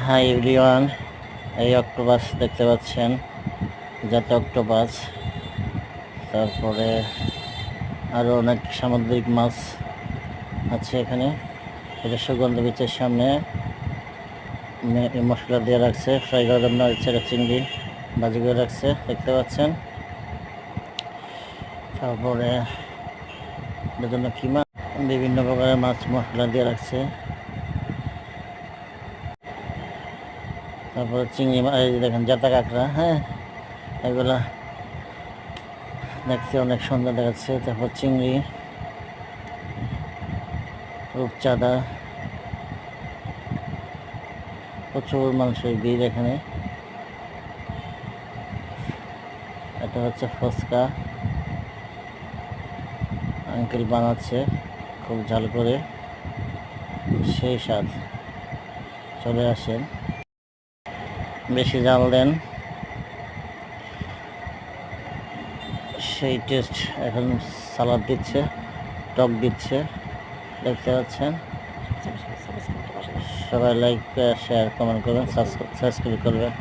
Hi everyone, এই octopus দেখতে পাচ্ছেন, জাতীয় অক্টোপাস। তারপরে আরও অনেক সামুদ্রিক মাছ আছে এখানে। এটা সুগন্ধ বিচের সামনে মশলা দিয়ে রাখছে, ফ্রাই করার জন্য ছেড়ে চিংড়ি ভাজি করে রাখছে, দেখতে পাচ্ছেন। তারপরে এটার জন্য কি মাছ, বিভিন্ন প্রকারের মাছ মশলা দিয়ে রাখছে। তারপরে চিংড়ি মাছ, এই দেখেন জাতা কাঁকড়া, হ্যাঁ, এগুলা দেখতে অনেক সুন্দর দেখাচ্ছে। তারপর চিংড়ি, রূপচাঁদা, প্রচুর মানুষের ভিড় এখানে। এটা হচ্ছে ফুচকা, আঙ্কেল বানাচ্ছে খুব ঝাল করে, সেই স্বাদ। চলে আসেন, বেশি ঝাল দেন, সেই টেস্ট। এখন সালাদ দিচ্ছে, টক দিচ্ছে, দেখতে পাচ্ছেন। সবাই লাইক শেয়ার কমেন্ট করবেন, সাবস্ক্রাইব করবেন।